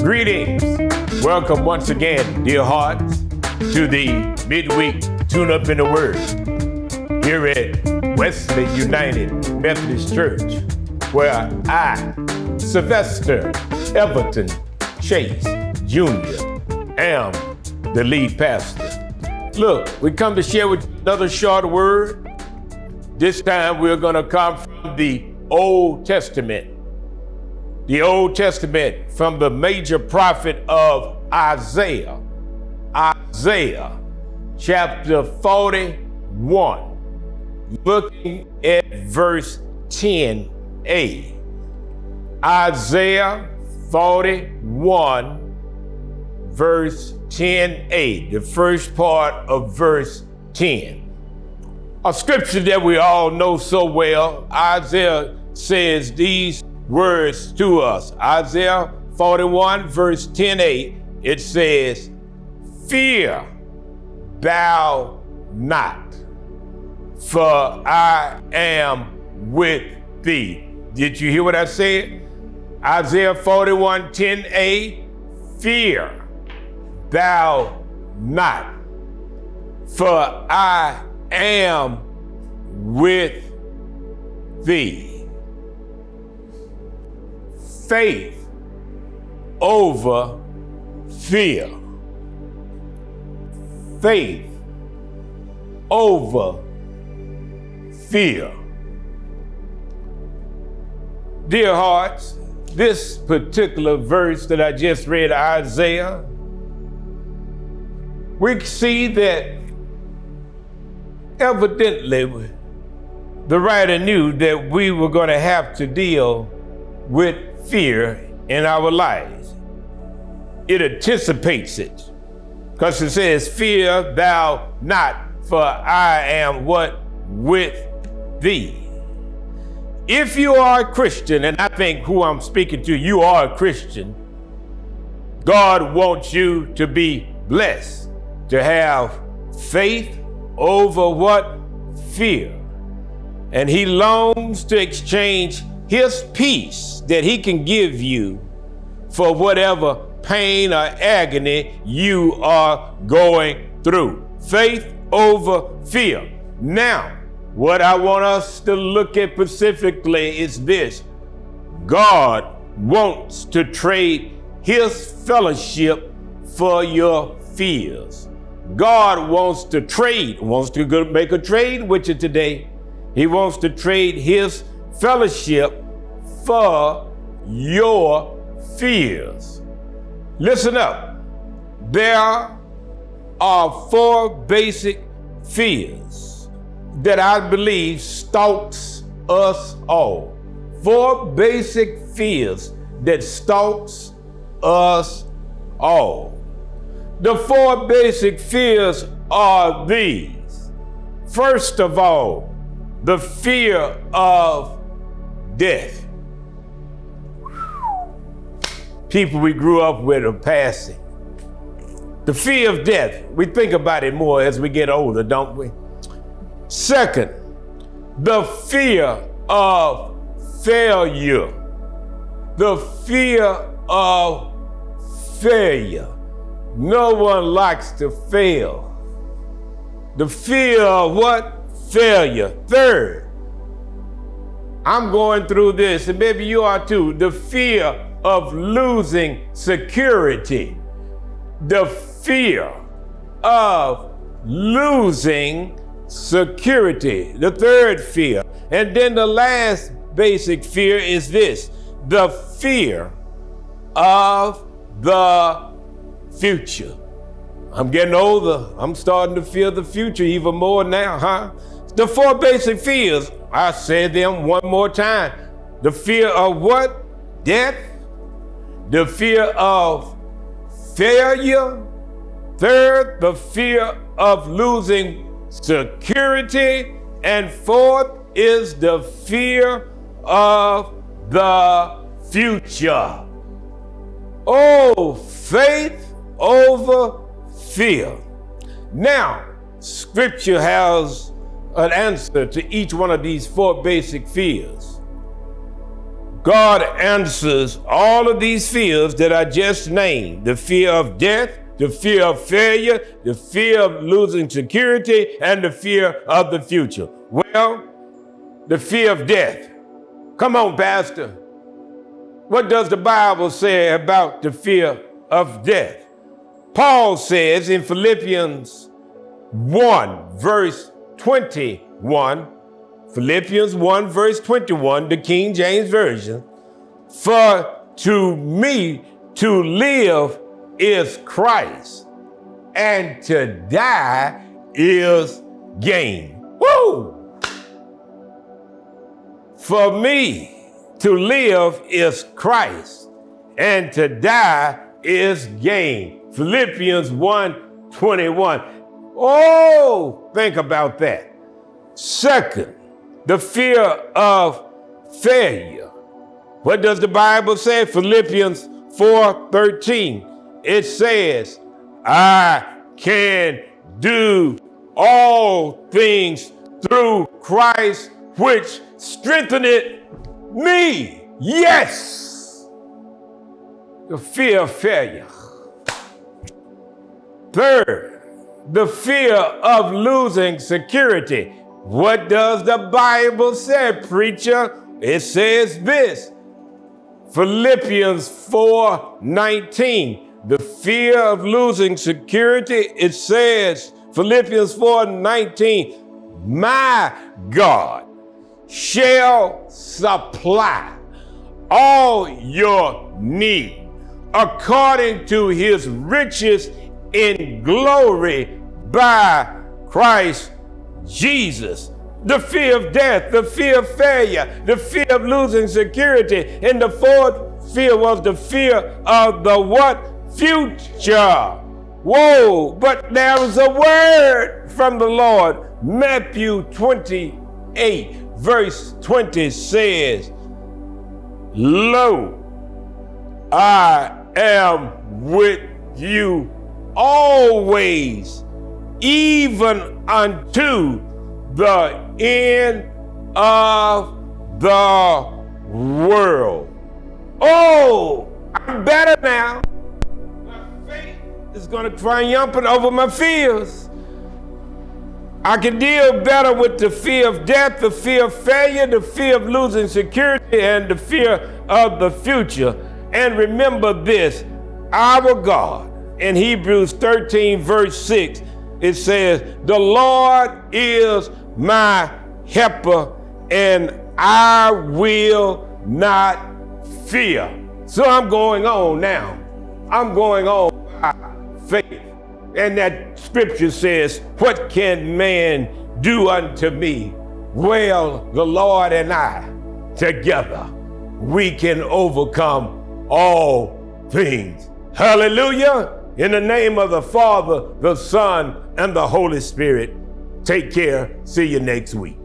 Greetings. Welcome once again, dear hearts, to the midweek tune-up in the Word here at Wesley United Methodist Church, where I, Sylvester Everton Chase Jr., am the lead pastor. Look, we come to share with you another short word. This time we're going to come from the Old Testament. The Old Testament from the major prophet of Isaiah. Isaiah chapter 41, looking at verse 10a. Isaiah 41, verse 10a, the first part of verse 10. A scripture that we all know so well. Isaiah says these words to us. Isaiah 41, verse 10a, it says, "Fear thou not, for I am with thee." Did you hear what I said? Isaiah 41, 10a, "Fear thou not, for I am with thee." Faith over fear. Faith over fear. Dear hearts, this particular verse that I just read, Isaiah, we see that evidently the writer knew that we were going to have to deal with fear in our lives. It anticipates it because it says, "Fear thou not, for I am what? With thee." If you are a Christian, and I think who I'm speaking to, you are a Christian, God wants you to be blessed, to have faith over what? Fear. And he longs to exchange his peace that he can give you for whatever pain or agony you are going through. Faith over fear. Now, what I want us to look at specifically is this. God wants to trade his fellowship for your fears. God wants to make a trade with you today. He wants to trade his fellowship for your fears. Listen up. There are 4 basic fears that I believe stalks us all. 4 basic fears that stalks us all. The 4 basic fears are these. First of all, the fear of death. People we grew up with are passing. The fear of death, we think about it more as we get older, don't we? Second, the fear of failure. The fear of failure. No one likes to fail. The fear of what? Failure. Third, I'm going through this, and maybe you are too, the fear of losing security. The fear of losing security. The third fear. And then the last basic fear is this, the fear of the future. I'm getting older. I'm starting to fear the future even more now, huh? The 4 basic fears, I said them one more time. The fear of what? Death. The fear of failure. Third, the fear of losing security. And fourth is the fear of the future. Oh, faith over fear. Now, Scripture has an answer to each one of these 4 basic fears. God answers all of these fears that I just named: the fear of death, the fear of failure, the fear of losing security, and the fear of the future. Well, the fear of death. Come on, Pastor. What does the Bible say about the fear of death? Paul says in Philippians 1, verse 21, Philippians 1, verse 21, the King James Version, "For to me to live is Christ, and to die is gain." Woo! For me to live is Christ, and to die is gain. Philippians 1:21. Oh, think about that. Second, the fear of failure. What does the Bible say? Philippians 4:13. It says, "I can do all things through Christ, which strengtheneth me." Yes! The fear of failure. Third, the fear of losing security. What does the Bible say, preacher? It says this, Philippians 4:19. The fear of losing security, it says, Philippians 4:19, "My God shall supply all your need according to his riches in glory by Christ Jesus." The fear of death, the fear of failure, the fear of losing security. And the fourth fear was the fear of the what? Future. Whoa, but there is a word from the Lord. Matthew 28, verse 20 says, "Lo, I am with you always, even unto the end of the world." Oh, I'm better now. My faith is going to triumph over my fears. I can deal better with the fear of death, the fear of failure, the fear of losing security, and the fear of the future. And remember this, our God, in Hebrews 13, verse 6, it says, "The Lord is my helper, and I will not fear." So I'm going on now. I'm going on by faith. And that scripture says, "What can man do unto me? Well, the Lord and I together, we can overcome all things." Hallelujah. In the name of the Father, the Son, and the Holy Spirit. Take care. See you next week.